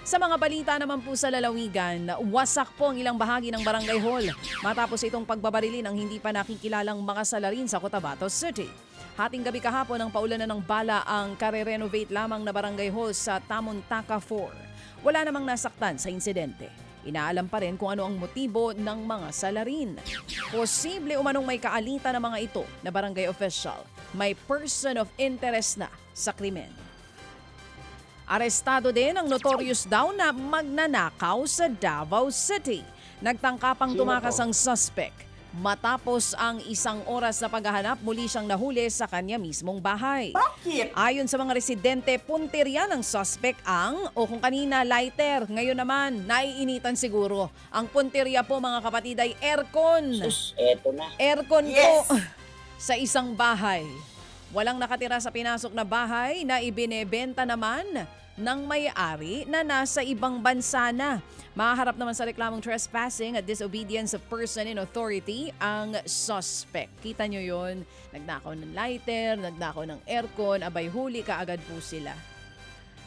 Sa mga balita naman po sa lalawigan, wasak po ang ilang bahagi ng barangay hall matapos itong pagbabarili ng hindi pa nakikilalang mga salarin sa Cotabato City. Hating gabi kahapon ang paulanan ng bala ang kare-renovate lamang na barangay hall sa Tamuntaka 4. Wala namang nasaktan sa insidente. Inaalam pa rin kung ano ang motibo ng mga salarin. Posible umanong may kaalitan ng mga ito na barangay official. May person of interest na sa krimen. Arestado din ang notorious daw na magnanakaw sa Davao City. Nagtangkapang tumakas ang suspect. Matapos ang 1 oras na paghahanap, muli siyang nahuli sa kanya mismong bahay. Bakit? Ayon sa mga residente, punteriya ng suspect o kung kanina lighter, ngayon naman naiinitan siguro. Ang punteriya po mga kapatid ay aircon. Sus, eto na. Aircon Yes! po sa isang bahay. Walang nakatira sa pinasok na bahay na ibinebenta naman ng may-ari na nasa ibang bansa na. Maharap naman sa reklamong trespassing at disobedience of person in authority ang suspect. Kita nyo yun? Nagnakaw ng lighter, nagnakaw ng aircon, abay huli kaagad po sila.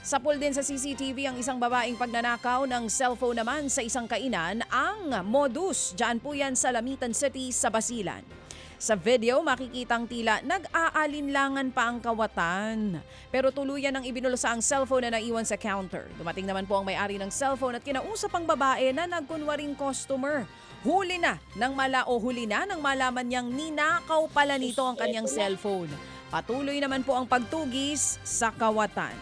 Sapul din sa CCTV ang isang babaeng pagnanakaw ng cellphone naman sa isang kainan ang modus. Diyan po yan sa Lamitan City sa Basilan. Sa video, makikitang tila nag-aalinlangan pa ang kawatan. Pero tuluyan ang ibinulsa ang cellphone na naiwan sa counter. Dumating naman po ang may-ari ng cellphone at kinausap ang babae na nagkunwaring customer. Huli na nang malaman niyang ninakaw pala nito ang kanyang cellphone. Patuloy naman po ang pagtugis sa kawatan.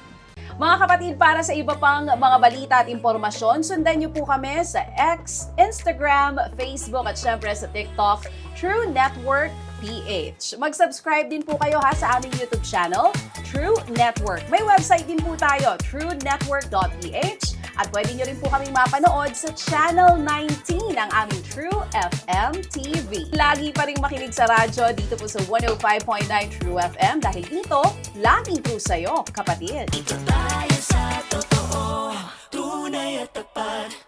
Mga kapatid, para sa iba pang mga balita at impormasyon, sundan niyo po kami sa X, Instagram, Facebook at syempre sa TikTok, True Network PH. Mag-subscribe din po kayo sa aming YouTube channel, True Network. May website din po tayo, truenetwork.ph at pwede niyo rin po kaming mapanood sa Channel 19 ng aming True FM TV. Lagi pa rin makinig sa radyo dito po sa 105.9 True FM dahil dito, laging true sa'yo, kapatid. Dito tayo sa totoo, tunay at tapat.